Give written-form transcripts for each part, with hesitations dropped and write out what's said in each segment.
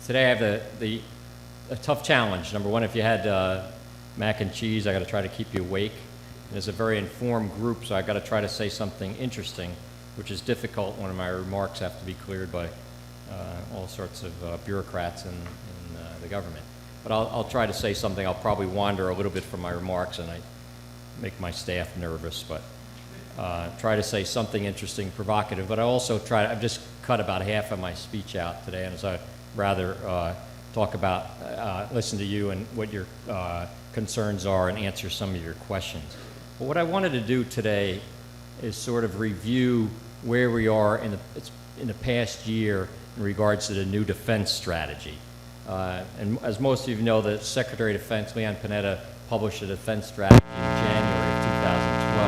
Today I have a tough challenge. Number one, if you had mac and cheese, I got to try to keep you awake. And it's a very informed group, so I got to try to say something interesting, which is difficult when my remarks have to be cleared by all sorts of bureaucrats in the government. But I'll try to say something. I'll probably wander a little bit from my remarks, and I make my staff nervous, but try to say something interesting, provocative. But I also I've just cut about half of my speech out today, and so I'd rather talk about, listen to you and what your concerns are and answer some of your questions. But what I wanted to do today is sort of review where we are in the past year in regards to the new defense strategy. And as most of you know, the Secretary of Defense, Leon Panetta, published a defense strategy in January of 2012.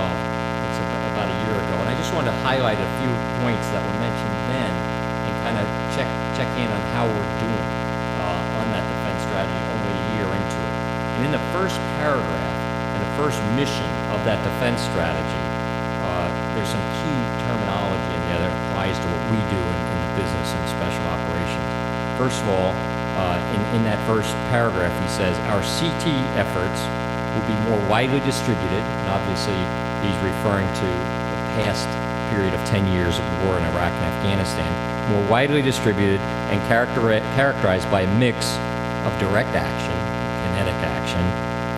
That's about a year ago. And I just wanted to highlight a few points that were mentioned then and kind of check in on how we're doing on that defense strategy only a year into it. And in the first paragraph and the first mission of that defense strategy, there's some key terminology in there that applies to what we do in the business and special operations. First of all, in that first paragraph, he says, our CT efforts will be more widely distributed, and obviously he's referring to the past period of 10 years of the war in Iraq and Afghanistan, more widely distributed and characterized by a mix of direct action, kinetic action,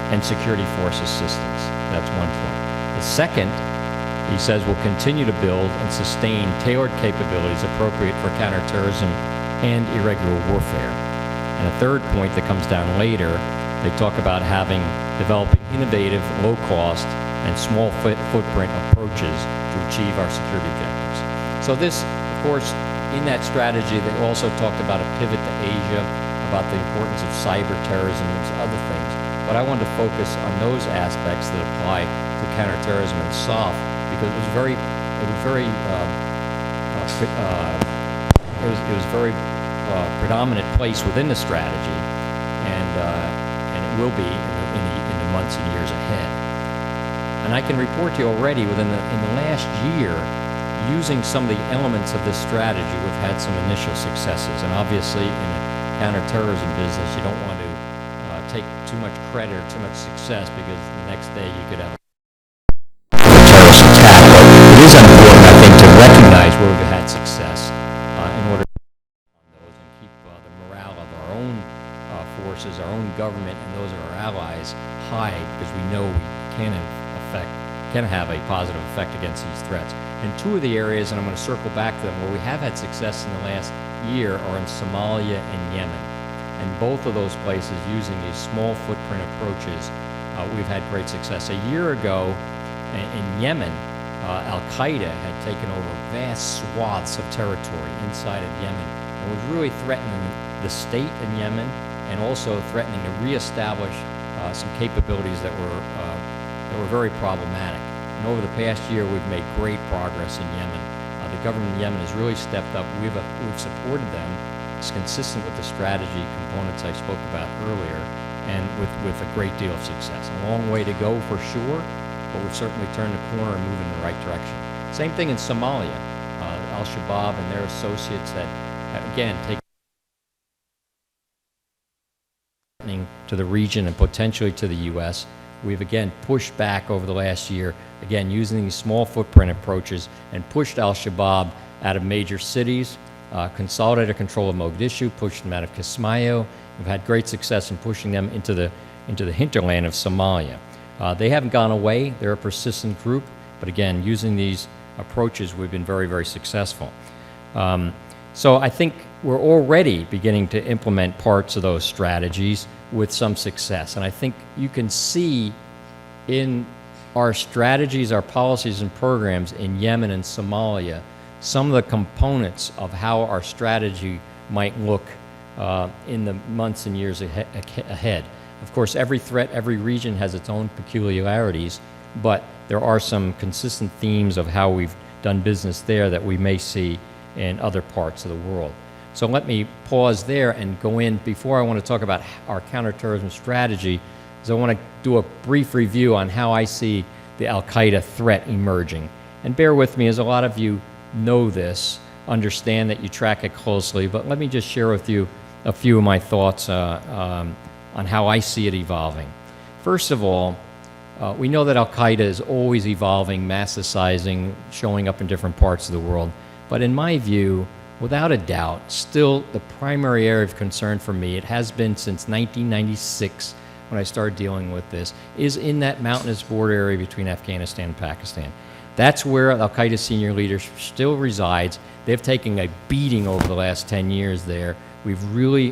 and security force assistance. That's one point. The second, he says, we'll continue to build and sustain tailored capabilities appropriate for counterterrorism and irregular warfare. And a third point that comes down later, they talk about developing innovative, low-cost, and small footprint approaches to achieve our security objectives. So this, of course, in that strategy, they also talked about a pivot to Asia, about the importance of cyber terrorism and other things. But I wanted to focus on those aspects that apply to counterterrorism and SOF, because it was very predominant place within the strategy, and it will be in the months and years ahead. And I can report to you already in the last year, using some of the elements of this strategy, we've had some initial successes. And obviously, in the counterterrorism business, you don't want to take too much credit or too much success, because the next day you could have a terrorist attack. But it is important, I think, to recognize where we've had success in order to on those and keep the morale of our own forces, our own government, and those of our allies high, because we know we can have a positive effect against these threats. And two of the areas, and I'm going to circle back to them, where we have had success in the last year are in Somalia and Yemen. And both of those places, using these small footprint approaches, we've had great success. A year ago in Yemen, Al-Qaeda had taken over vast swaths of territory inside of Yemen and was really threatening the state in Yemen, and also threatening to reestablish some capabilities that were very problematic. And over the past year, we've made great progress in Yemen. The government in Yemen has really stepped up. We've supported them. It's consistent with the strategy components I spoke about earlier, and with a great deal of success. A long way to go for sure, but we've certainly turned the corner and moved in the right direction. Same thing in Somalia. Al-Shabaab and their associates that, again, take to the region and potentially to the U.S. We've again pushed back over the last year, again using these small footprint approaches, and pushed Al-Shabaab out of major cities, consolidated control of Mogadishu, pushed them out of Kismayo. We've had great success in pushing them into the hinterland of Somalia. They haven't gone away. They're a persistent group, but again, using these approaches, we've been very, very successful. So I think we're already beginning to implement parts of those strategies with some success. And I think you can see in our strategies, our policies and programs in Yemen and Somalia, some of the components of how our strategy might look in the months and years ahead. Of course, every threat, every region has its own peculiarities, but there are some consistent themes of how we've done business there that we may see in other parts of the world. So let me pause there and go in. Before I want to talk about our counterterrorism strategy, is I want to do a brief review on how I see the Al-Qaeda threat emerging. And bear with me, as a lot of you know this, understand that you track it closely, but let me just share with you a few of my thoughts on how I see it evolving. First of all, we know that Al-Qaeda is always evolving, massicizing, showing up in different parts of the world. But in my view, without a doubt, still the primary area of concern for me, it has been since 1996 when I started dealing with this, is in that mountainous border area between Afghanistan and Pakistan. That's where Al-Qaeda senior leadership still resides. They've taken a beating over the last 10 years there. We've really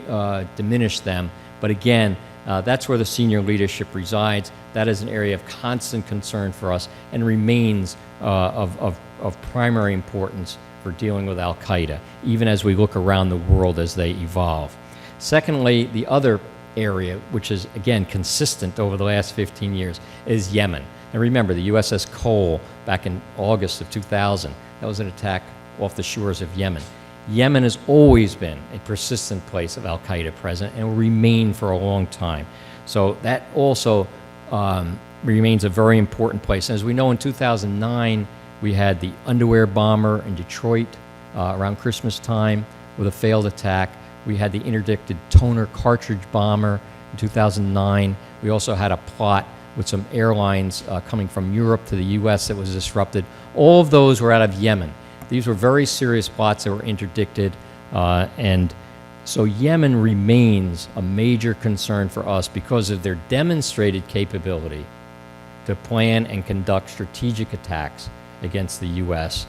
diminished them. But again, that's where the senior leadership resides. That is an area of constant concern for us and remains of primary importance for dealing with Al-Qaeda, even as we look around the world as they evolve. Secondly, the other area, which is, again, consistent over the last 15 years, is Yemen. And remember, the USS Cole, back in August of 2000, that was an attack off the shores of Yemen. Yemen has always been a persistent place of Al-Qaeda present and will remain for a long time. So that also remains a very important place. And as we know, in 2009, we had the underwear bomber in Detroit around Christmas time with a failed attack. We had the interdicted toner cartridge bomber in 2009. We also had a plot with some airlines coming from Europe to the U.S. that was disrupted. All of those were out of Yemen. These were very serious plots that were interdicted, and so Yemen remains a major concern for us because of their demonstrated capability to plan and conduct strategic attacks against the U.S.,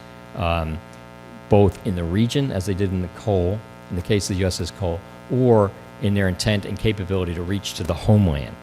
both in the region, as they did in the Cole, in the case of the USS Cole, or in their intent and capability to reach to the homeland.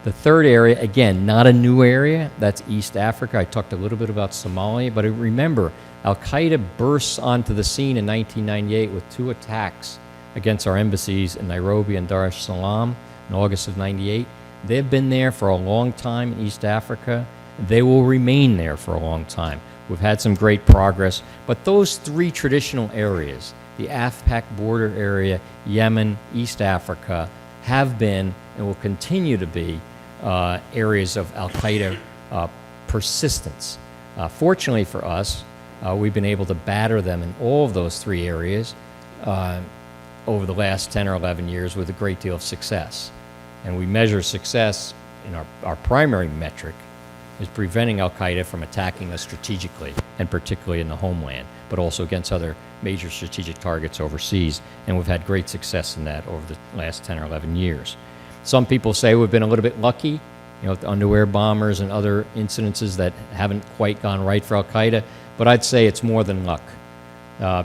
The third area, again, not a new area, that's East Africa. I talked a little bit about Somalia, but remember, Al-Qaeda bursts onto the scene in 1998 with 2 attacks against our embassies in Nairobi and Dar es Salaam in August of 98. They've been there for a long time in East Africa. They will remain there for a long time. We've had some great progress, but those 3 traditional areas, the AFPAC border area, Yemen, East Africa, have been and will continue to be areas of Al-Qaeda persistence. Fortunately for us, we've been able to batter them in all of those 3 areas over the last 10 or 11 years with a great deal of success. And we measure success in our primary metric is preventing Al-Qaeda from attacking us strategically, and particularly in the homeland, but also against other major strategic targets overseas. And we've had great success in that over the last 10 or 11 years. Some people say we've been a little bit lucky, you know, with the underwear bombers and other incidences that haven't quite gone right for Al-Qaeda, but I'd say it's more than luck.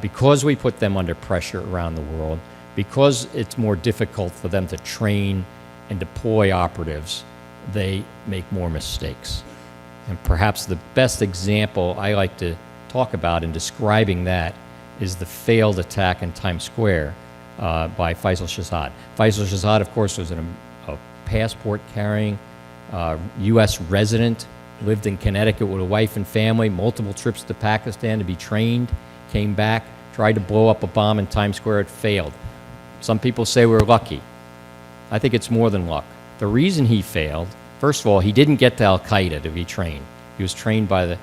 Because we put them under pressure around the world, because it's more difficult for them to train and deploy operatives, they make more mistakes. And perhaps the best example I like to talk about in describing that is the failed attack in Times Square by Faisal Shahzad. Faisal Shahzad, of course, was a passport-carrying U.S. resident, lived in Connecticut with a wife and family, multiple trips to Pakistan to be trained, came back, tried to blow up a bomb in Times Square, it failed. Some people say we're lucky. I think it's more than luck. The reason he failed, first of all, he didn't get to Al-Qaeda to be trained. He was trained by the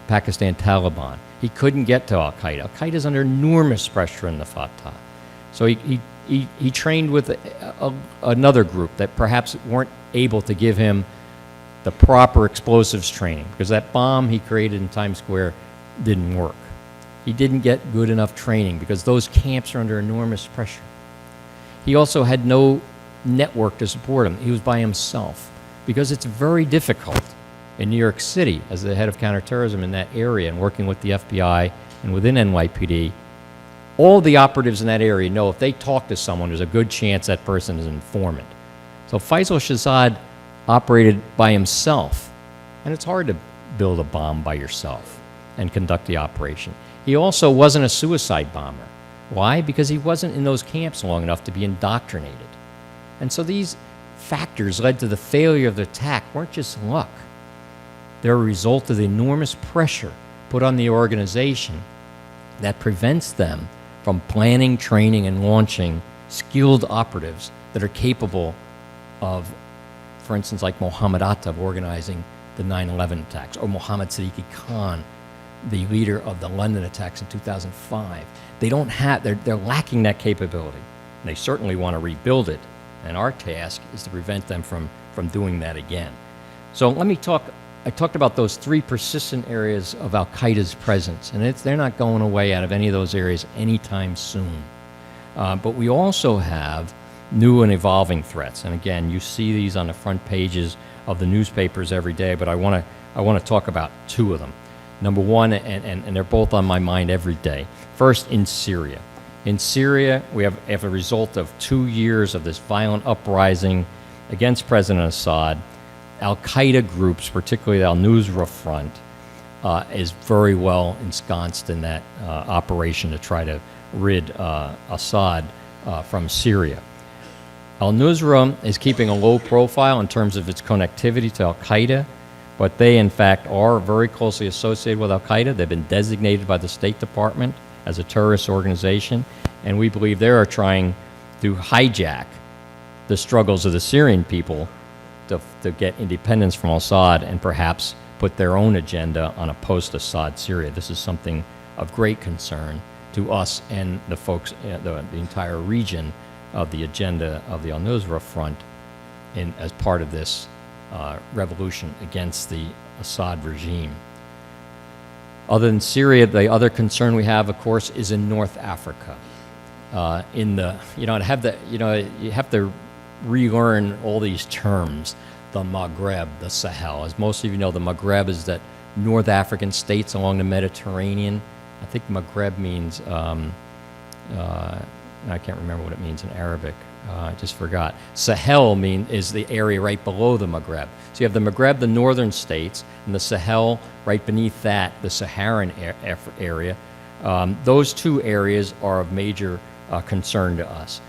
Pakistan Taliban. He couldn't get to Al-Qaeda. Al-Qaeda's under enormous pressure in the Fatah. So he trained with another group that perhaps weren't able to give him the proper explosives training, because that bomb he created in Times Square didn't work. He didn't get good enough training because those camps are under enormous pressure. He also had no network to support him. He was by himself, because it's very difficult in New York City as the head of counterterrorism in that area and working with the FBI and within NYPD. All the operatives in that area know if they talk to someone, there's a good chance that person is an informant. So Faisal Shahzad operated by himself, and it's hard to build a bomb by yourself and conduct the operation. He also wasn't a suicide bomber. Why? Because he wasn't in those camps long enough to be indoctrinated. And so these factors led to the failure of the attack weren't just luck. They're a result of the enormous pressure put on the organization that prevents them from planning, training, and launching skilled operatives that are capable of, for instance, like Mohammed Atta organizing the 9/11 attacks, or Mohammed Siddiqui Khan the leader of the London attacks in 2005. They don't have, they're lacking that capability. And they certainly want to rebuild it. And our task is to prevent them from doing that again. So let me talk, I talked about those three persistent areas of al-Qaeda's presence, and they're not going away out of any of those areas anytime soon. But we also have new and evolving threats. And again, you see these on the front pages of the newspapers every day, but I want to talk about two of them. Number one, and they're both on my mind every day. First, in Syria. In Syria, we have a result of 2 years of this violent uprising against President Assad. Al-Qaeda groups, particularly the al-Nusra Front, is very well ensconced in that operation to try to rid Assad from Syria. Al-Nusra is keeping a low profile in terms of its connectivity to Al-Qaeda, but they, in fact, are very closely associated with Al-Qaeda. They've been designated by the State Department as a terrorist organization, and we believe they are trying to hijack the struggles of the Syrian people to get independence from Assad and perhaps put their own agenda on a post-Assad Syria. This is something of great concern to us and the folks, the entire region of the agenda of the al-Nusra Front as part of this revolution against the Assad regime. Other than Syria, the other concern we have, of course, is in North Africa. You have to relearn all these terms. The Maghreb, the Sahel. As most of you know, the Maghreb is that North African states along the Mediterranean. I think Maghreb means, I can't remember what it means in Arabic. I just forgot. Sahel is the area right below the Maghreb. So you have the Maghreb, the northern states, and the Sahel right beneath that, the Saharan area. Those two areas are of major concern to us.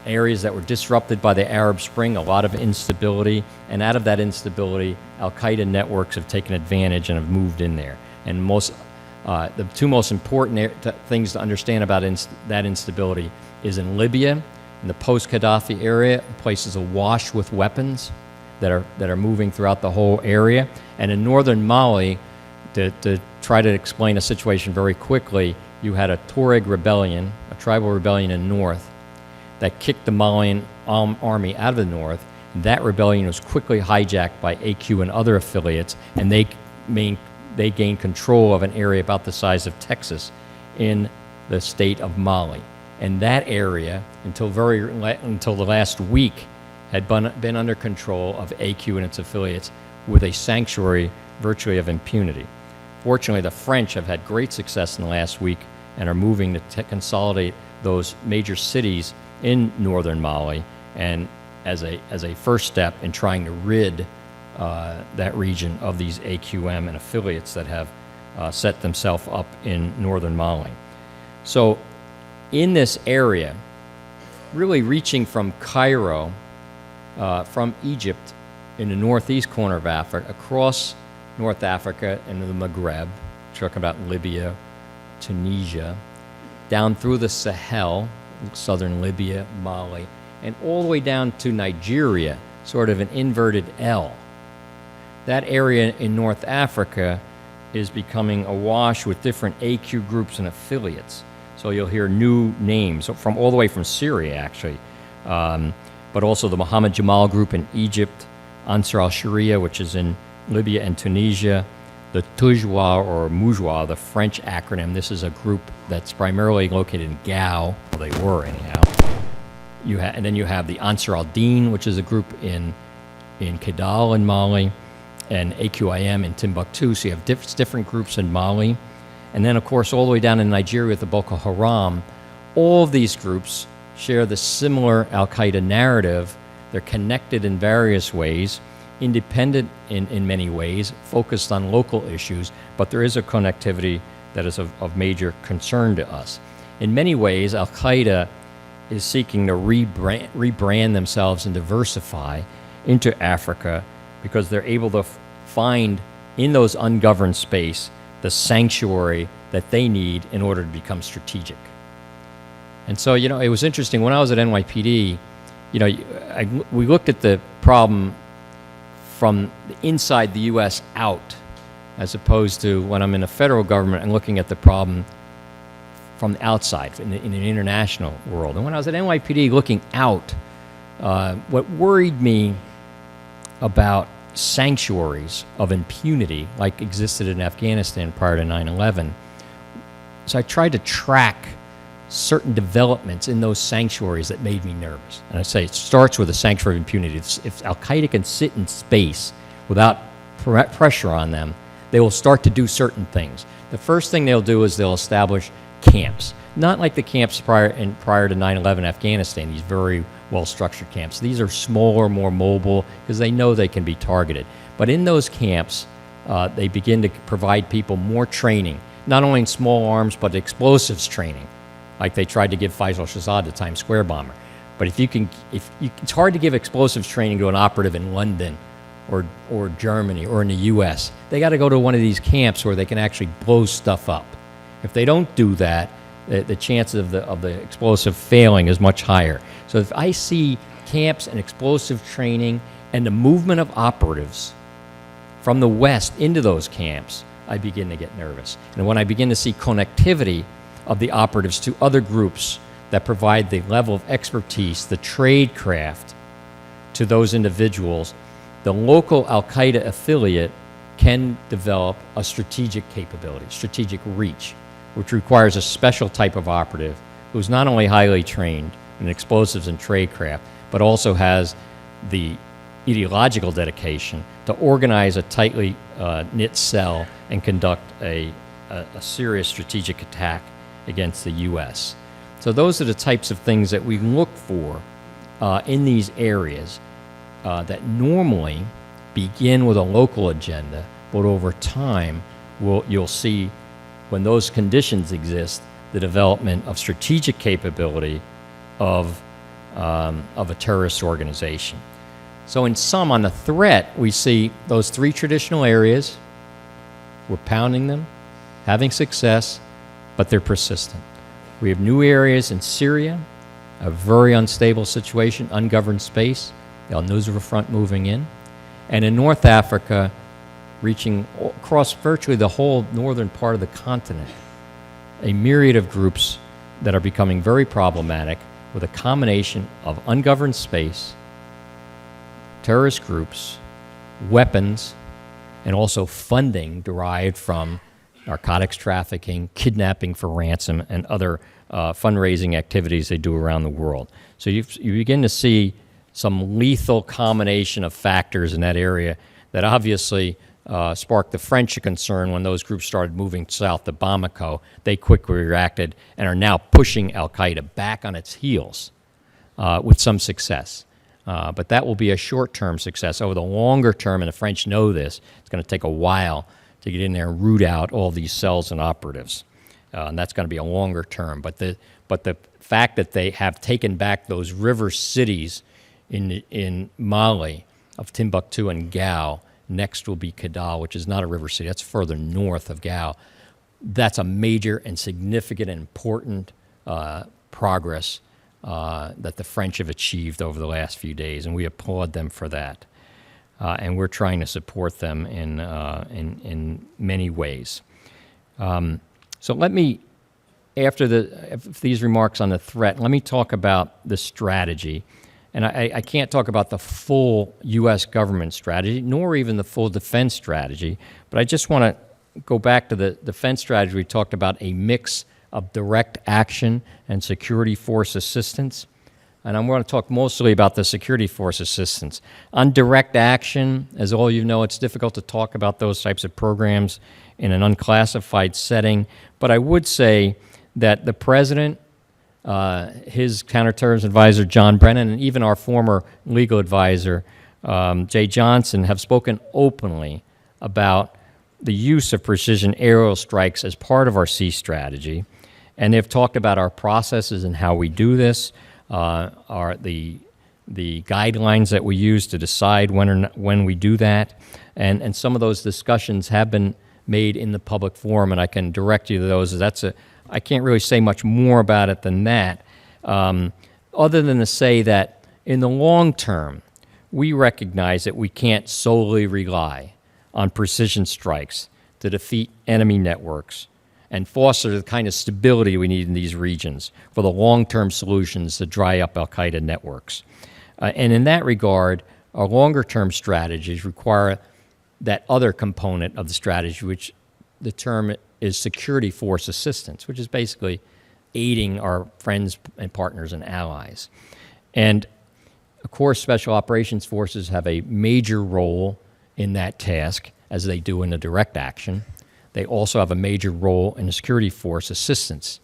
Areas that were disrupted by the Arab Spring, a lot of instability, and out of that instability, al-Qaeda networks have taken advantage and have moved in there. And the two most important things to understand about that instability is in Libya, in the post-Gaddafi area, places awash with weapons that are moving throughout the whole area. And in northern Mali, to try to explain a situation very quickly, you had a Tuareg rebellion, a tribal rebellion in the north, that kicked the Malian army out of the north. That rebellion was quickly hijacked by AQ and other affiliates, and they gained control of an area about the size of Texas in the state of Mali. And that area, until the last week, had been under control of AQ and its affiliates with a sanctuary virtually of impunity. Fortunately, the French have had great success in the last week and are moving to consolidate those major cities in northern Mali, and as a first step in trying to rid that region of these AQM and affiliates that have set themselves up in northern Mali. So in this area, really reaching from Cairo, from Egypt in the northeast corner of Africa, across North Africa into the Maghreb, talking about Libya, Tunisia, down through the Sahel, southern Libya, Mali, and all the way down to Nigeria, sort of an inverted L. That area in North Africa is becoming awash with different AQ groups and affiliates. So you'll hear new names from all the way from Syria, actually, but also the Muhammad Jamal group in Egypt, Ansar al-Sharia, which is in Libya and Tunisia, the Tujwa or Moujwa, the French acronym. This is a group that's primarily located in Gao. Well, they were anyhow. And then you have the Ansar al-Din, which is a group in Kidal in Mali, and AQIM in Timbuktu. So you have different groups in Mali. And then, of course, all the way down in Nigeria with the Boko Haram. All of these groups share the similar al-Qaeda narrative. They're connected in various ways, independent in many ways, focused on local issues, but there is a connectivity that is of major concern to us. In many ways, al-Qaeda is seeking to rebrand themselves and diversify into Africa because they're able to find in those ungoverned space the sanctuary that they need in order to become strategic. And so, it was interesting. When I was at NYPD, we looked at the problem from inside the U.S. out as opposed to when I'm in the federal government and looking at the problem from the outside, in an international world. And when I was at NYPD looking out, what worried me about sanctuaries of impunity like existed in Afghanistan prior to 9/11, so I tried to track certain developments in those sanctuaries that made me nervous. And I say it starts with a sanctuary of impunity. If Al-Qaeda can sit in space without pressure on them, they will start to do certain things. The first thing they'll do is they'll establish camps, not like the camps prior to 9/11 Afghanistan, these very well-structured camps. These are smaller, more mobile, because they know they can be targeted. But in those camps, they begin to provide people more training, not only in small arms, but explosives training, like they tried to give Faisal Shahzad, the Times Square bomber. But it's hard to give explosives training to an operative in London or Germany or in the U.S. They got to go to one of these camps where they can actually blow stuff up. If they don't do that, the chance of the explosive failing is much higher. So if I see camps and explosive training and the movement of operatives from the West into those camps, I begin to get nervous. And when I begin to see connectivity of the operatives to other groups that provide the level of expertise, the trade craft to those individuals, the local Al-Qaeda affiliate can develop a strategic capability, strategic reach, which requires a special type of operative who's not only highly trained in explosives and tradecraft, but also has the ideological dedication to organize a tightly knit cell and conduct a serious strategic attack against the U.S. So those are the types of things that we look for in these areas that normally begin with a local agenda, but over time you'll see when those conditions exist, the development of strategic capability of a terrorist organization. So in sum, on the threat, we see those three traditional areas. We're pounding them, having success, but they're persistent. We have new areas in Syria, a very unstable situation, ungoverned space, the Al-Nusra Front moving in, and in North Africa, reaching across virtually the whole northern part of the continent, a myriad of groups that are becoming very problematic with a combination of ungoverned space, terrorist groups, weapons, and also funding derived from narcotics trafficking, kidnapping for ransom, and other fundraising activities they do around the world. So you begin to see some lethal combination of factors in that area that obviously sparked the French a concern when those groups started moving south to Bamako. They quickly reacted and are now pushing Al-Qaeda back on its heels with some success. But that will be a short-term success. Over the longer term, and the French know this, it's going to take a while to get in there and root out all these cells and operatives. And that's going to be a longer term. But the fact that they have taken back those river cities in Mali of Timbuktu and Gao, next will be Kidal, which is not a river city. That's further north of Gao. That's a major and significant and important progress that the French have achieved over the last few days, and we applaud them for that. And we're trying to support them in many ways. So let me, after these remarks on the threat, let me talk about the strategy. And I can't talk about the full U.S. government strategy, nor even the full defense strategy, but I just want to go back to the defense strategy. We talked about a mix of direct action and security force assistance. And I'm going to talk mostly about the security force assistance. On direct action, as all you know, it's difficult to talk about those types of programs in an unclassified setting, but I would say that the President, his counterterrorism advisor, John Brennan, and even our former legal advisor, Jay Johnson, have spoken openly about the use of precision aerial strikes as part of our C strategy. And they've talked about our processes and how we do this, the guidelines that we use to decide when we do that. And some of those discussions have been made in the public forum, and I can direct you to those. I can't really say much more about it than that, other than to say that in the long term, we recognize that we can't solely rely on precision strikes to defeat enemy networks and foster the kind of stability we need in these regions for the long-term solutions to dry up al-Qaeda networks. And in that regard, our longer-term strategies require that other component of the strategy, which the term is security force assistance, which is basically aiding our friends and partners and allies. And of course, Special Operations Forces have a major role in that task, as they do in the direct action. They also have a major role in the security force assistance.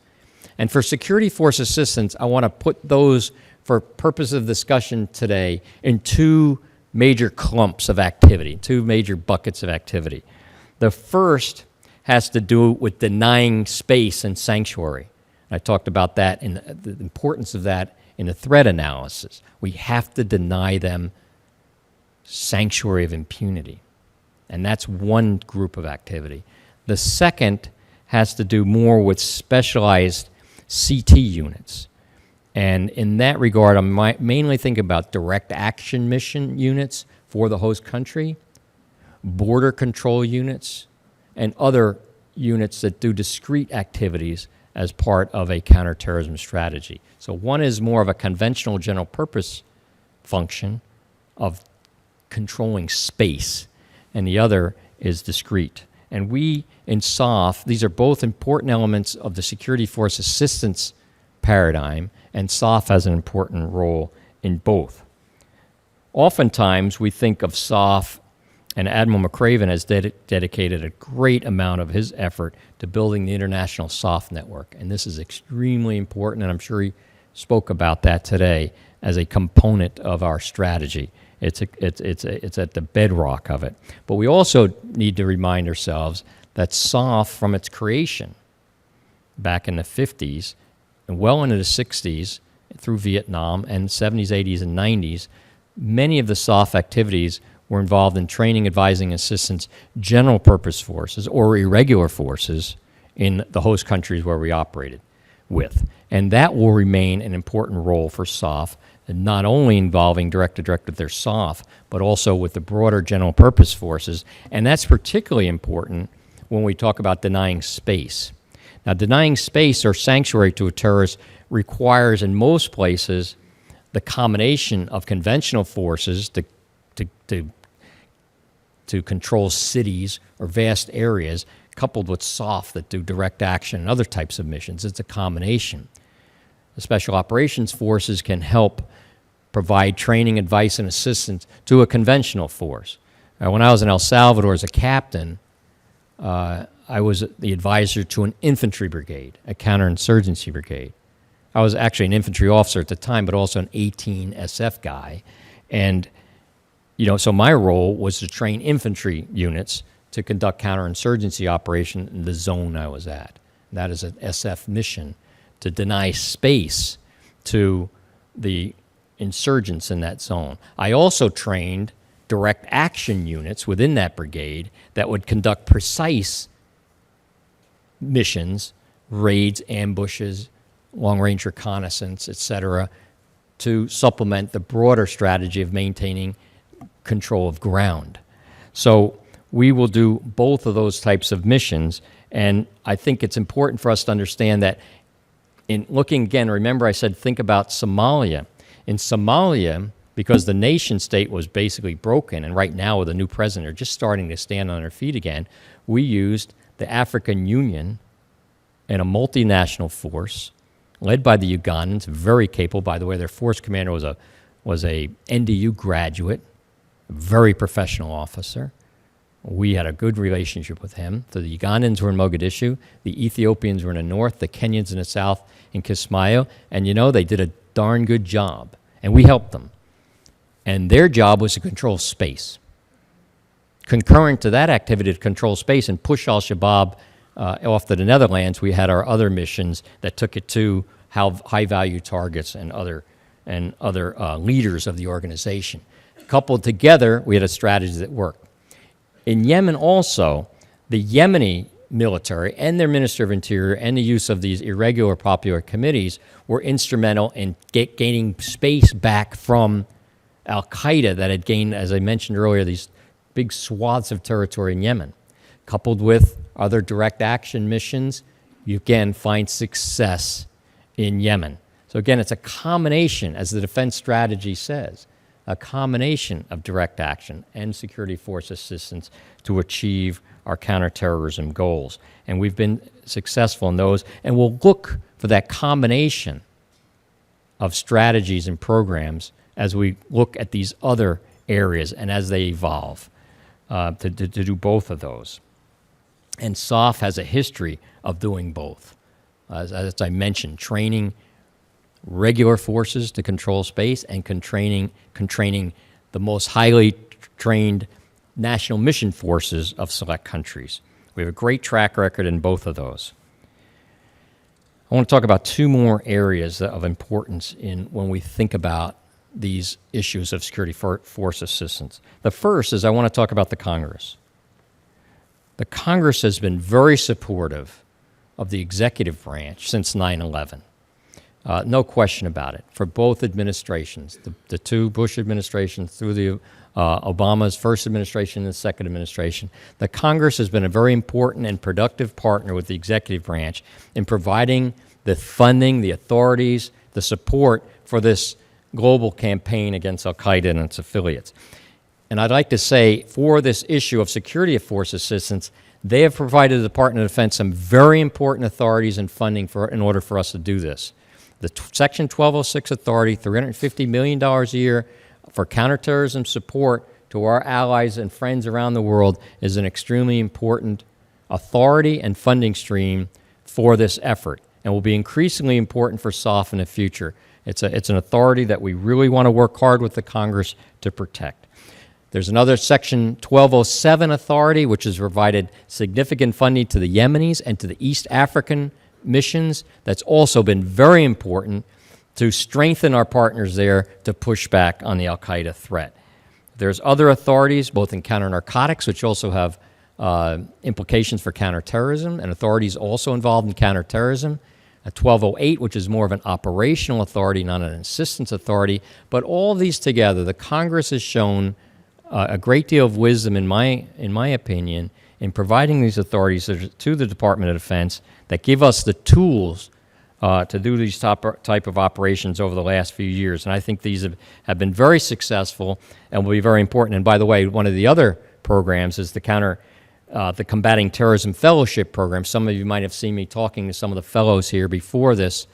And for security force assistance, I want to put those, for purpose of discussion today, in two major clumps of activity, two major buckets of activity. The first has to do with denying space and sanctuary. I talked about that and the importance of that in the threat analysis. We have to deny them sanctuary of impunity. And that's one group of activity. The second has to do more with specialized CT units. And in that regard, I'm mainly thinking about direct action mission units for the host country, border control units, and other units that do discrete activities as part of a counterterrorism strategy. So one is more of a conventional general purpose function of controlling space, and the other is discrete. And we in SOF, these are both important elements of the security force assistance paradigm, and SOF has an important role in both. Oftentimes, we think of SOF, and Admiral McCraven has dedicated a great amount of his effort to building the international SOF network, and this is extremely important, and I'm sure he spoke about that today as a component of our strategy. It's at the bedrock of it. But we also need to remind ourselves that SOF, from its creation back in the 50s and well into the 60s through Vietnam and 70s, 80s, and 90s, many of the SOF activities were involved in training, advising, assistance, general purpose forces or irregular forces in the host countries where we operated with. And that will remain an important role for SOF, not only involving direct-to-direct with their SOF, but also with the broader general purpose forces. And that's particularly important when we talk about denying space. Now, denying space or sanctuary to a terrorist requires, in most places, the combination of conventional forces to control cities or vast areas, coupled with SOF that do direct action and other types of missions. It's a combination. The Special Operations Forces can help provide training, advice, and assistance to a conventional force. When I was in El Salvador as a captain, I was the advisor to an infantry brigade, a counterinsurgency brigade. I was actually an infantry officer at the time, but also an 18 SF guy. And, so my role was to train infantry units to conduct counterinsurgency operation in the zone I was at. That is an SF mission, to deny space to the insurgents in that zone. I also trained direct action units within that brigade that would conduct precise missions, raids, ambushes, long-range reconnaissance, etc., to supplement the broader strategy of maintaining control of ground. So we will do both of those types of missions, and I think it's important for us to understand that in looking again, remember I said think about Somalia. In Somalia, because the nation state was basically broken, and right now with a new president, they're just starting to stand on their feet again, we used the African Union and a multinational force led by the Ugandans, very capable. By the way, their force commander was a NDU graduate, a very professional officer. We had a good relationship with him. So the Ugandans were in Mogadishu, the Ethiopians were in the north, the Kenyans in the south in Kismayo, and they did a darn good job, and we helped them. And their job was to control space. Concurrent to that activity to control space and push al-Shabaab off to the Netherlands, we had our other missions that took it to high-value targets and other leaders of the organization. Coupled together, we had a strategy that worked. In Yemen also, the Yemeni military and their Minister of Interior and the use of these irregular popular committees were instrumental in gaining space back from al-Qaeda that had gained, as I mentioned earlier, these big swaths of territory in Yemen. coupled with other direct action missions, you again find success in Yemen. So again, it's a combination, as the defense strategy says, a combination of direct action and security force assistance to achieve our counterterrorism goals. And we've been successful in those, and we'll look for that combination of strategies and programs as we look at these other areas and as they evolve to do both of those. And SOF has a history of doing both. As I mentioned, training regular forces to control space and training the most highly trained national mission forces of select countries. We have a great track record in both of those. I want to talk about two more areas of importance when we think about these issues of security force assistance. The first is I want to talk about the Congress. The Congress has been very supportive of the executive branch since 9/11. No question about it, for both administrations, the two Bush administrations through the Obama's first administration and the second administration. The Congress has been a very important and productive partner with the executive branch in providing the funding, the authorities, the support for this global campaign against al-Qaeda and its affiliates. And I'd like to say, for this issue of security force assistance, they have provided the Department of Defense some very important authorities and funding in order for us to do this. The Section 1206 authority, $350 million a year for counterterrorism support to our allies and friends around the world, is an extremely important authority and funding stream for this effort, and will be increasingly important for SOF in the future. It's an authority that we really want to work hard with the Congress to protect. There's another Section 1207 authority, which has provided significant funding to the Yemenis and to the East African missions. That's also been very important to strengthen our partners there to push back on the al-Qaeda threat. There's other authorities, both in counter-narcotics, which also have implications for counterterrorism, and authorities also involved in counterterrorism. A 1208, which is more of an operational authority, not an assistance authority. But all of these together, the Congress has shown a great deal of wisdom, in my opinion, in providing these authorities to the Department of Defense that give us the tools to do these type of operations over the last few years. And I think these have been very successful and will be very important. And by the way, one of the other programs is the Combating Terrorism Fellowship Program. Some of you might have seen me talking to some of the fellows here before this,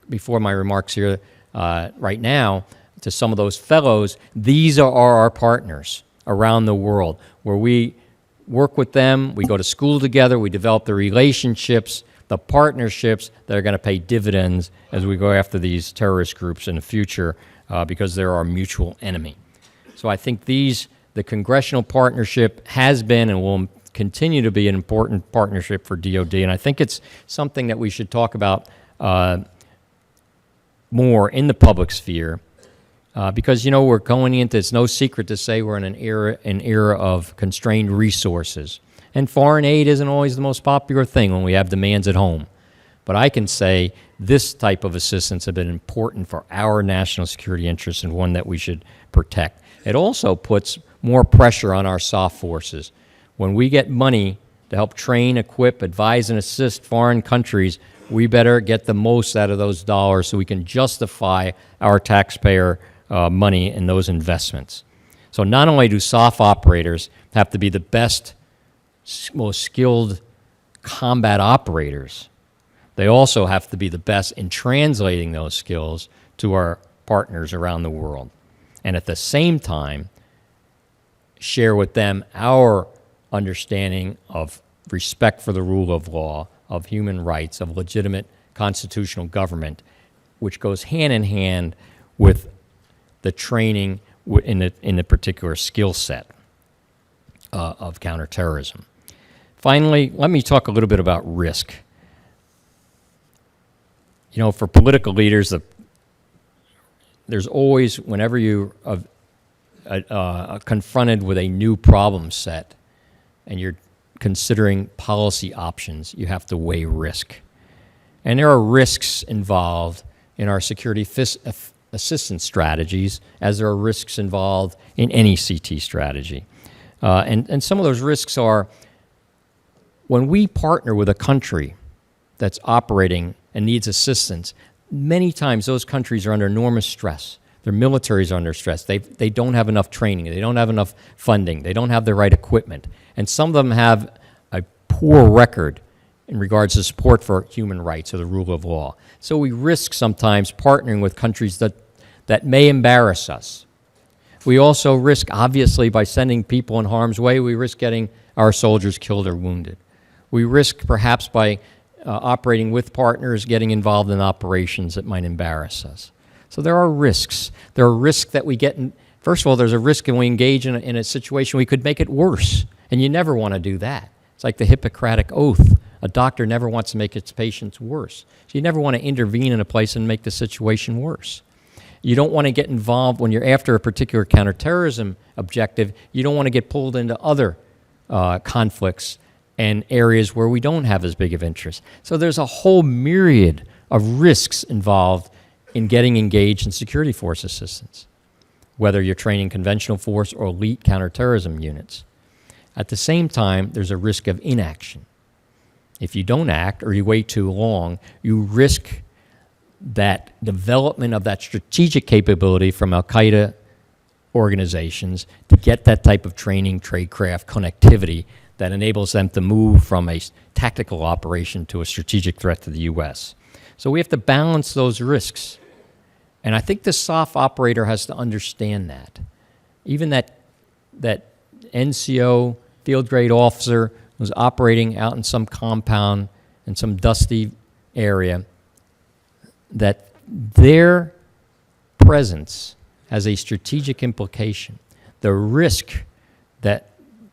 before my remarks here right now, to some of those fellows. These are our partners around the world, where we work with them, we go to school together, we develop the relationships, the partnerships that are going to pay dividends as we go after these terrorist groups in the future, because they're our mutual enemy. So I think the congressional partnership has been and will continue to be an important partnership for DoD, and I think it's something that we should talk about more in the public sphere, because, we're going into, it's no secret to say we're in an era of constrained resources. And foreign aid isn't always the most popular thing when we have demands at home. But I can say this type of assistance has been important for our national security interests and one that we should protect. It also puts more pressure on our SOF forces. When we get money to help train, equip, advise, and assist foreign countries, we better get the most out of those dollars so we can justify our taxpayer money in those investments. So not only do SOF operators have to be the best, most skilled combat operators, they also have to be the best in translating those skills to our partners around the world. And at the same time, share with them our understanding of respect for the rule of law, of human rights, of legitimate constitutional government, which goes hand in hand with the training in the particular skill set of counterterrorism. Finally, let me talk a little bit about risk. For political leaders, there's always, whenever you are confronted with a new problem set and you're considering policy options, you have to weigh risk. And there are risks involved in our security assistance strategies, as there are risks involved in any CT strategy. And some of those risks are when we partner with a country that's operating and needs assistance, many times those countries are under enormous stress. Their militaries are under stress. They don't have enough training. They don't have enough funding. They don't have the right equipment. And some of them have a poor record in regards to support for human rights or the rule of law. So we risk sometimes partnering with countries that may embarrass us. We also risk, obviously, by sending people in harm's way, we risk getting our soldiers killed or wounded. We risk, perhaps, by operating with partners, getting involved in operations that might embarrass us. So there are risks. There are risks that we get in. First of all, there's a risk when we engage in a situation we could make it worse, and you never want to do that. It's like the Hippocratic Oath. A doctor never wants to make its patients worse. So you never want to intervene in a place and make the situation worse. You don't want to get involved when you're after a particular counterterrorism objective. You don't want to get pulled into other conflicts and areas where we don't have as big of interest. So there's a whole myriad of risks involved in getting engaged in security force assistance, whether you're training conventional force or elite counterterrorism units. At the same time, there's a risk of inaction. If you don't act or you wait too long, you risk that development of that strategic capability from Al-Qaeda organizations to get that type of training, tradecraft, connectivity that enables them to move from a tactical operation to a strategic threat to the U.S. So we have to balance those risks. And I think the SOF operator has to understand that. Even that NCO, field grade officer, was operating out in some compound in some dusty area, that their presence has a strategic implication. The risk that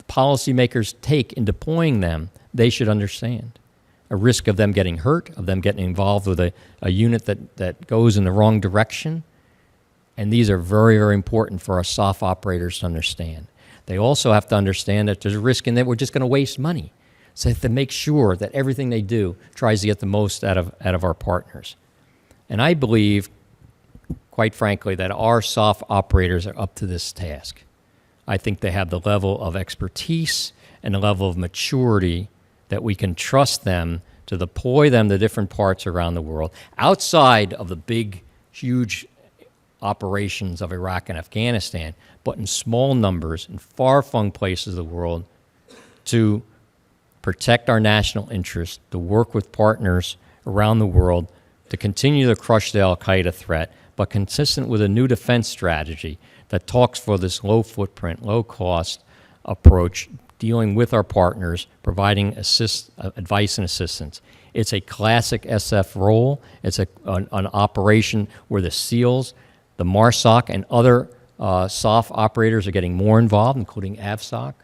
policymakers take in deploying them, they should understand. A risk of them getting hurt, of them getting involved with a unit that goes in the wrong direction. And these are very, very important for our SOF operators to understand. They also have to understand that there's a risk in that we're just going to waste money. So they have to make sure that everything they do tries to get the most out of our partners. And I believe, quite frankly, that our SOF operators are up to this task. I think they have the level of expertise and the level of maturity that we can trust them to deploy them to different parts around the world, outside of the big, huge operations of Iraq and Afghanistan, but in small numbers in far-flung places of the world, to protect our national interest, to work with partners around the world, to continue to crush the Al-Qaeda threat, but consistent with a new defense strategy that talks for this low-footprint, low-cost approach, dealing with our partners, providing advice and assistance. It's a classic SF role. It's an operation where the SEALs, the MARSOC, and other SOF operators are getting more involved, including AVSOC,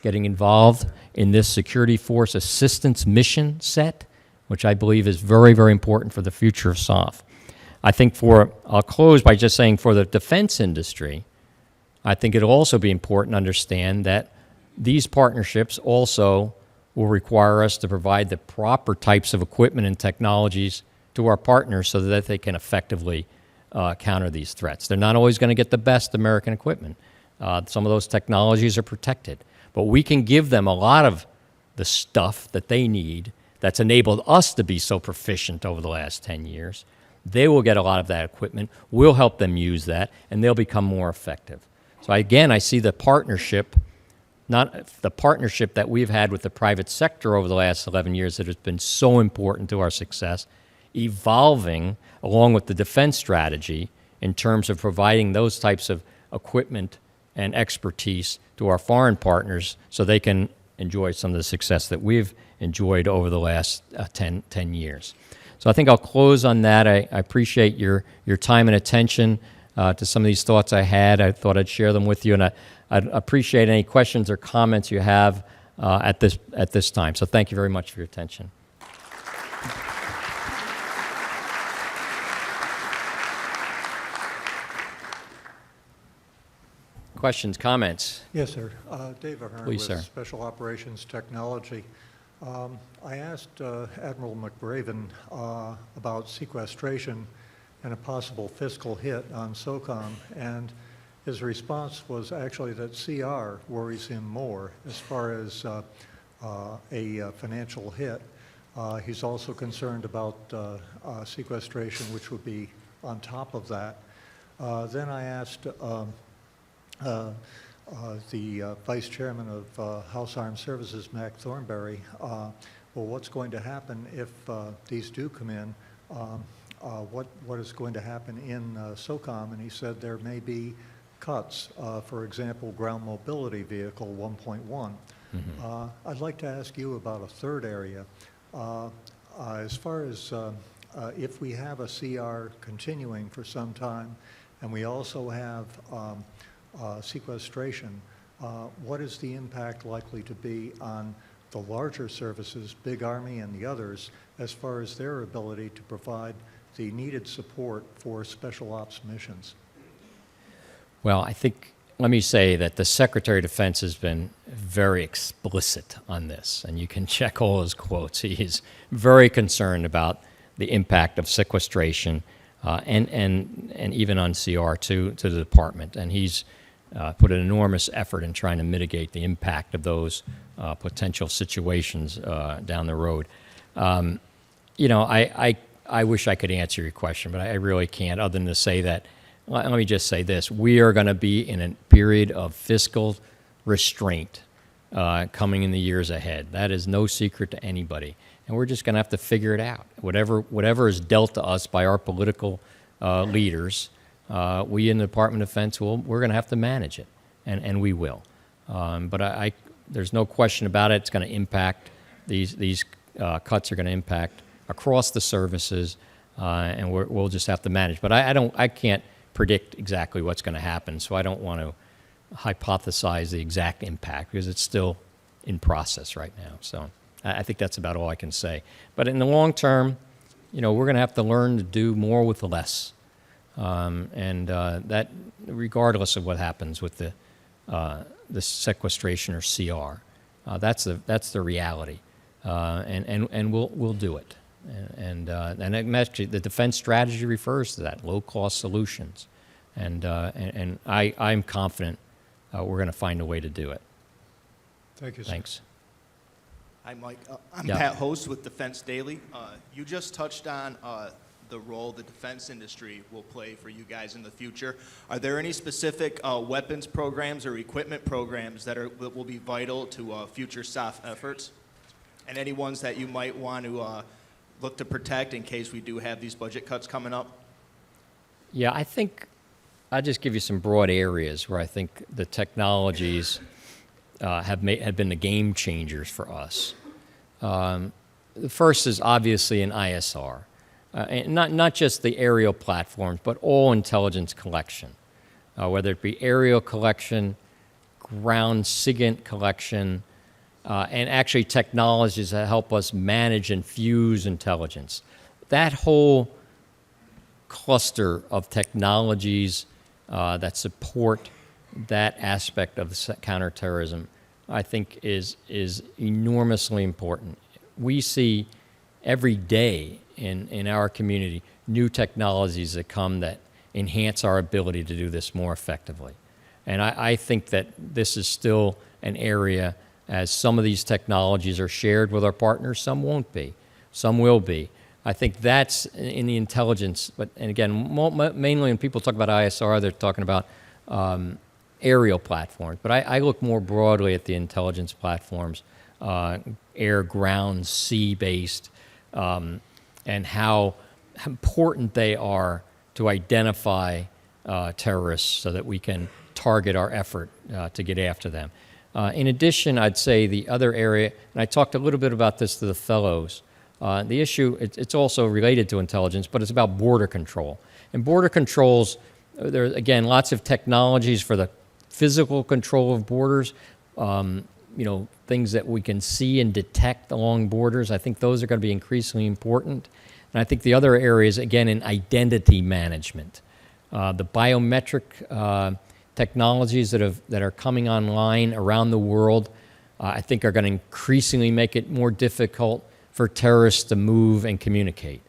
getting involved in this security force assistance mission set, which I believe is very, very important for the future of SOF. I think I'll close by just saying for the defense industry, I think it'll also be important to understand that these partnerships also will require us to provide the proper types of equipment and technologies to our partners so that they can effectively counter these threats. They're not always going to get the best American equipment. Some of those technologies are protected. But we can give them a lot of the stuff that they need that's enabled us to be so proficient over the last 10 years. They will get a lot of that equipment. We'll help them use that, and they'll become more effective. So again, I see the partnership, not the partnership that we've had with the private sector over the last 11 years that has been so important to our success, evolving along with the defense strategy in terms of providing those types of equipment and expertise to our foreign partners so they can enjoy some of the success that we've enjoyed over the last 10 years. So I think I'll close on that. I appreciate your time and attention to some of these thoughts I had. I thought I'd share them with you, and I'd appreciate any questions or comments you have at this time. So thank you very much for your attention. Questions, comments? Yes, sir. Dave Ahern Please, with sir. Special Operations Technology. I asked Admiral McBraven about sequestration and a possible fiscal hit on SOCOM, and his response was actually that CR worries him more as far as a financial hit. He's also concerned about sequestration, which would be on top of that. Then I asked the Vice Chairman of House Armed Services, Mac Thornberry, well, what's going to happen if these do come in? What is going to happen in SOCOM? And he said there may be cuts. For example, ground mobility vehicle 1.1. I'd like to ask you about a third area. As far as if we have a CR continuing for some time, and we also have sequestration, what is the impact likely to be on the larger services, Big Army and the others, as far as their ability to provide the needed support for special ops missions? Well, I think, let me say that the Secretary of Defense has been very explicit on this, and you can check all his quotes. He is very concerned about the impact of sequestration and even on CR to the department, and he's put an enormous effort in trying to mitigate the impact of those potential situations down the road. You know, I wish I could answer your question, but I really can't, other than to say that, let me just say this. We are going to be in a period of fiscal restraint coming in the years ahead. That is no secret to anybody. And we're just going to have to figure it out. Whatever is dealt to us by our political leaders, we in the Department of Defense, we're going to have to manage it, and we will. But there's no question about it. It's going to impact, these cuts are going to impact across the services, and we'll just have to manage. But I can't predict exactly what's going to happen, so I don't want to hypothesize the exact impact because it's still in process right now. So I think that's about all I can say. But in the long term, you know, we're going to have to learn to do more with less, and that regardless of what happens with the sequestration or CR, that's the reality, and we'll do it. And actually, the defense strategy refers to that, low-cost solutions. And I'm confident we're going to find a way to do it. Thank you, sir. Thanks. Hi, Mike. I'm Pat Host with Defense Daily. You just touched on the role the defense industry will play for you guys in the future. Are there any specific weapons programs or equipment programs that will be vital to future SOF efforts? And any ones that you might want to look to protect in case we do have these budget cuts coming up? Yeah, I think I'll just give you some broad areas where I think the technologies have been the game changers for us. The first is obviously in ISR, and not just the aerial platforms, but all intelligence collection, whether it be aerial collection, ground SIGINT collection, and actually technologies that help us manage and fuse intelligence. That whole cluster of technologies that support that aspect of the counterterrorism, I think is enormously important. We see every day in our community new technologies that come that enhance our ability to do this more effectively. And I think that this is still an area, as some of these technologies are shared with our partners, some won't be, some will be. I think that's in the intelligence, and again, mainly when people talk about ISR, they're talking about aerial platforms. But I look more broadly at the intelligence platforms, air, ground, sea-based, and how important they are to identify terrorists so that we can target our effort to get after them. In addition, I'd say the other area, and I talked a little bit about this to the fellows, the issue, it's also related to intelligence, but it's about border control. And border controls, there are, again, lots of technologies for the physical control of borders, you know, things that we can see and detect along borders. I think those are going to be increasingly important. And I think the other areas, again, in identity management, the biometric technologies that are coming online around the world, I think are going to increasingly make it more difficult for terrorists to move and communicate.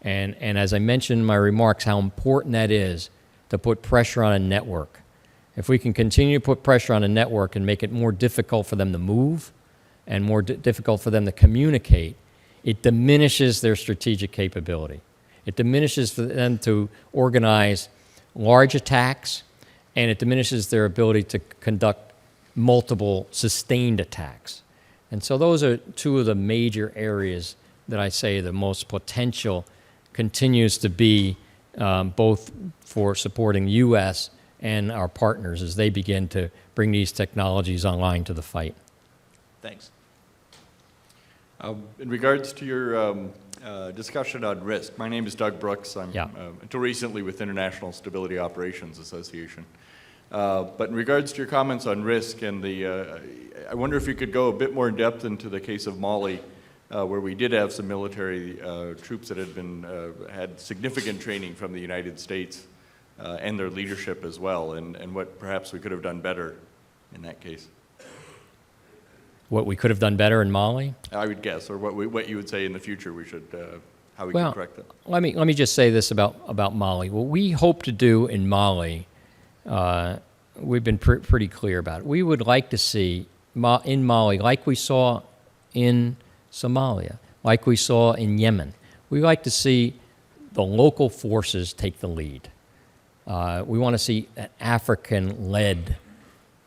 And as I mentioned in my remarks, how important that is to put pressure on a network. If we can continue to put pressure on a network and make it more difficult for them to move, and more difficult for them to communicate, it diminishes their strategic capability. It diminishes for them to organize large attacks, and it diminishes their ability to conduct multiple sustained attacks. And so those are two of the major areas that I say the most potential continues to be both for supporting the U.S. and our partners as they begin to bring these technologies online to the fight. Thanks. In regards to your discussion on risk, my name is Doug Brooks. I'm until recently with International Stability Operations Association. But in regards to your comments on risk and I wonder if you could go a bit more in depth into the case of Mali, where we did have some military troops that had significant training from the United States and their leadership as well, and what perhaps we could have done better in that case. What we could have done better in Mali? I would guess, or what you would say in the future we should, how we can correct that. Let me just say this about Mali. What we hope to do in Mali, we've been pretty clear about it. We would like to see in Mali, like we saw in Somalia, like we saw in Yemen, we like to see the local forces take the lead. We want to see an African-led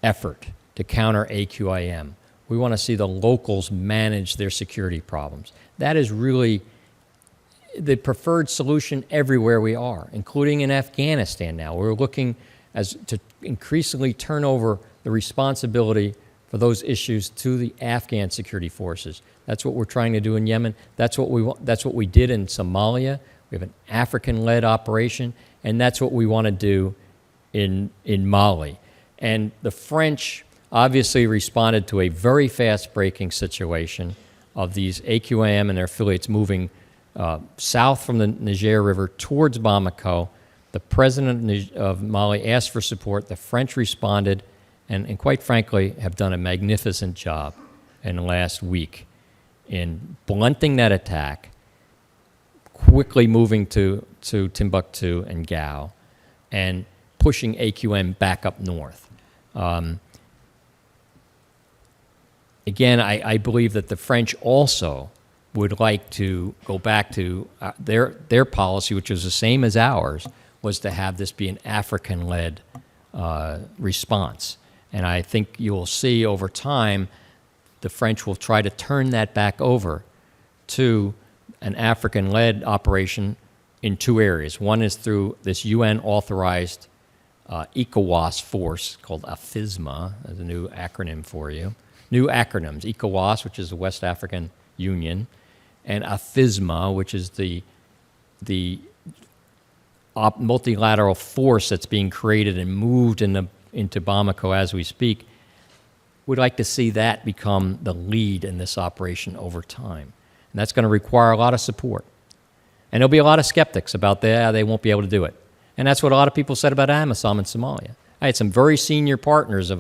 effort to counter AQIM. We want to see the locals manage their security problems. That is really the preferred solution everywhere we are, including in Afghanistan now. We're looking to increasingly turn over the responsibility for those issues to the Afghan security forces. That's what we're trying to do in Yemen. That's what we did in Somalia. We have an African-led operation, and that's what we want to do in Mali. And the French obviously responded to a very fast-breaking situation of these AQIM and their affiliates moving south from the Niger River towards Bamako. The president of Mali asked for support. The French responded and quite frankly have done a magnificent job in the last week in blunting that attack, quickly moving to Timbuktu and Gao, and pushing AQM back up north. Again, I believe that the French also would like to go back to their policy, which was the same as ours, was to have this be an African-led response. And I think you'll see over time the French will try to turn that back over to an African-led operation in two areas. One is through this UN-authorized ECOWAS force called AFISMA, as a new acronym for you. New acronyms, ECOWAS, which is the West African Union, and AFISMA, which is the multilateral force that's being created and moved into Bamako as we speak. We'd like to see that become the lead in this operation over time. And that's going to require a lot of support. And there'll be a lot of skeptics about they won't be able to do it. And that's what a lot of people said about AMISOM in Somalia. I had some very senior partners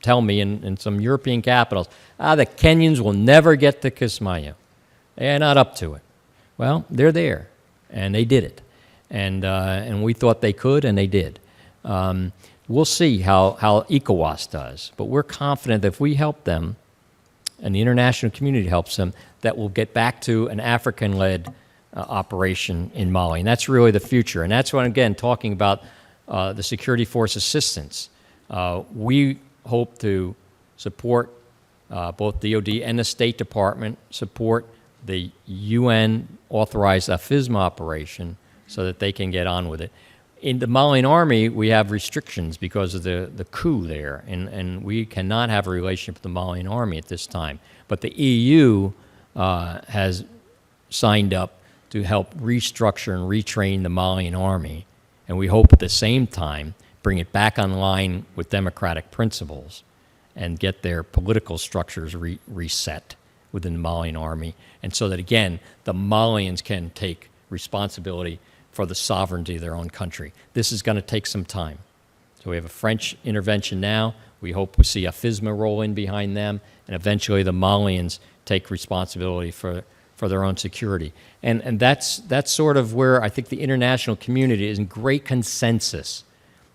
tell me in some European capitals, the Kenyans will never get to Kismayo. They're not up to it. Well, they're there, and they did it. And we thought they could, and they did. We'll see how ECOWAS does, but we're confident that if we help them, and the international community helps them, that we'll get back to an African-led operation in Mali. And that's really the future. And that's what, again, talking about the security force assistance. We hope to support both DOD and the State Department, support the UN-authorized AFISMA operation so that they can get on with it. In the Malian army, we have restrictions because of the coup there, and we cannot have a relationship with the Malian army at this time. But the EU has signed up to help restructure and retrain the Malian army, and we hope at the same time bring it back online with democratic principles and get their political structures reset within the Malian army, and so that, again, the Malians can take responsibility for the sovereignty of their own country. This is going to take some time. So we have a French intervention now. We hope we see a AFISMA roll in behind them, and eventually the Malians take responsibility for their own security. And that's sort of where I think the international community is in great consensus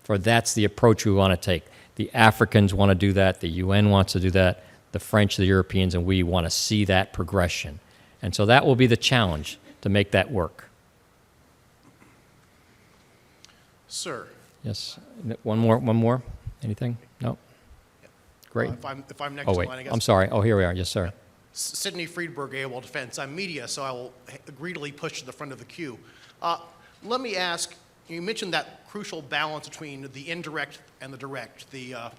for that's the approach we want to take. The Africans want to do that. The UN wants to do that. the French, the Europeans, and we want to see that progression. And so that will be the challenge, to make that work. Sir, Yes. One more? Anything? No? Great. if I'm next Oh, in wait. line, I guess. I'm sorry. Oh, here we are. Yes, sir. Sidney Friedberg, AWOL Defense. I'm media, so I will greedily push to the front of the queue. Let me ask, you mentioned that crucial balance between the indirect and the direct, the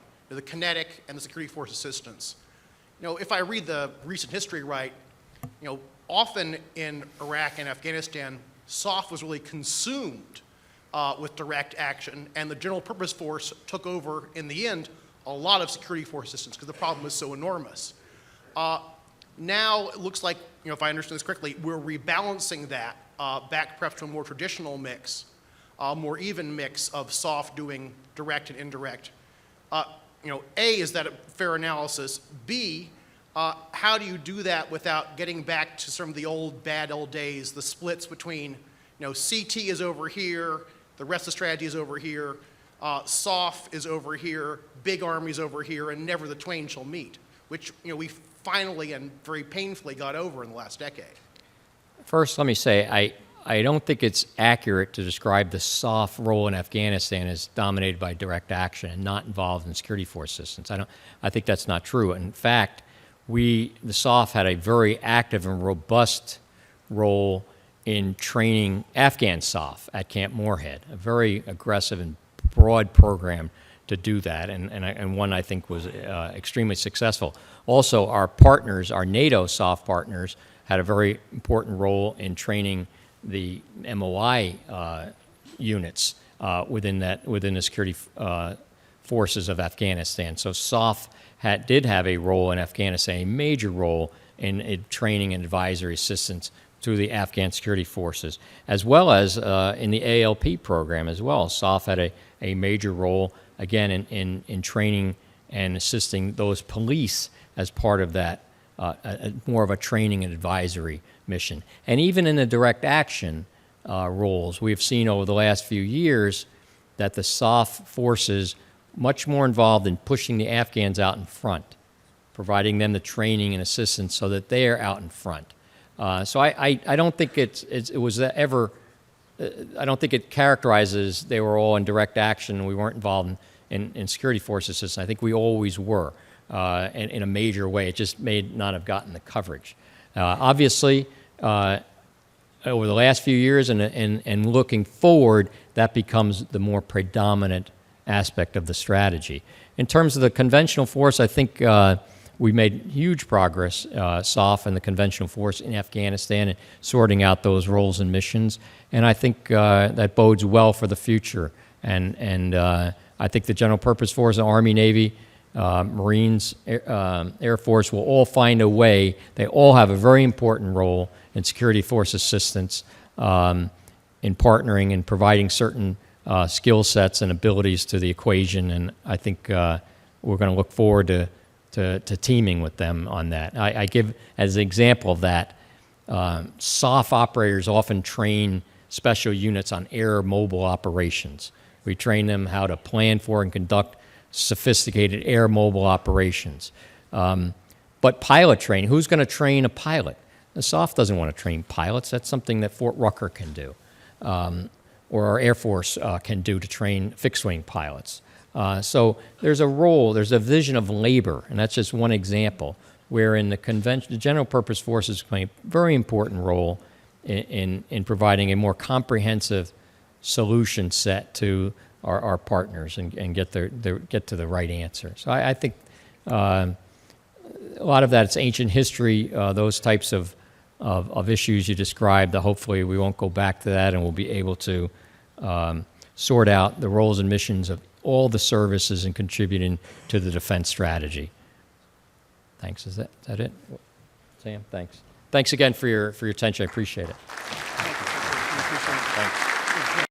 kinetic and the security force assistance. You know, if I read the recent history right, you know, often in Iraq and Afghanistan, SOF was really consumed with direct action, and the general purpose force took over, in the end, a lot of security force assistance because the problem was so enormous. Now it looks like, you know, if I understand this correctly, we're rebalancing that back perhaps to a more traditional mix, more even mix of SOF doing direct and indirect. You know, A, is that a fair analysis? B, how do you do that without getting back to some of the bad old days, the splits between, you know, CT is over here, the rest of the strategy is over here, SOF is over here, big armies over here, and never the twain shall meet, which, you know, we finally and very painfully got over in the last decade. First, let me say, I don't think it's accurate to describe the SOF role in Afghanistan as dominated by direct action and not involved in security force assistance. I think that's not true. In fact, the SOF had a very active and robust role in training Afghan SOF at Camp Moorhead, a very aggressive and broad program to do that, and one I think was extremely successful. Also, our partners, our NATO SOF partners, had a very important role in training the MOI units within the security forces of Afghanistan. So SOF did have a role in Afghanistan, a major role in training and advisory assistance to the Afghan security forces, as well as in the ALP program as well. SOF had a major role, again, in training and assisting those police as part of that, more of a training and advisory mission. And even in the direct action roles, we've seen over the last few years that the SOF forces much more involved in pushing the Afghans out in front, providing them the training and assistance so that they are out in front. So I don't think it was ever. I don't think it characterizes they were all in direct action. We weren't involved in security force assistance. I think we always were in a major way. It just may not have gotten the coverage. Obviously, over the last few years and looking forward, that becomes the more predominant aspect of the strategy. In terms of the conventional force, I think we made huge progress, SOF and the conventional force in Afghanistan, and sorting out those roles and missions. And I think that bodes well for the future. And I think the general purpose force, the Army, Navy, Marines, Air Force will all find a way. They all have a very important role in security force assistance, in partnering and providing certain skill sets and abilities to the equation. And I think we're going to look forward to teaming with them on that. I give, as an example of that, SOF operators often train special units on air mobile operations. We train them how to plan for and conduct sophisticated air mobile operations. But pilot training, who's going to train a pilot? The SOF doesn't want to train pilots. That's something that Fort Rucker can do, or our Air Force can do to train fixed-wing pilots. So there's a role, there's a division of labor, and that's just one example, where in the general purpose forces play a very important role in providing a more comprehensive solution set to our partners and get to the right answer. So I think a lot of that, it's ancient history, those types of issues you described. Hopefully we won't go back to that, and we'll be able to sort out the roles and missions of all the services and contributing to the defense strategy. Thanks. Is that it? Sam, thanks. Thanks again for your attention. I appreciate it. Thank you. Thanks.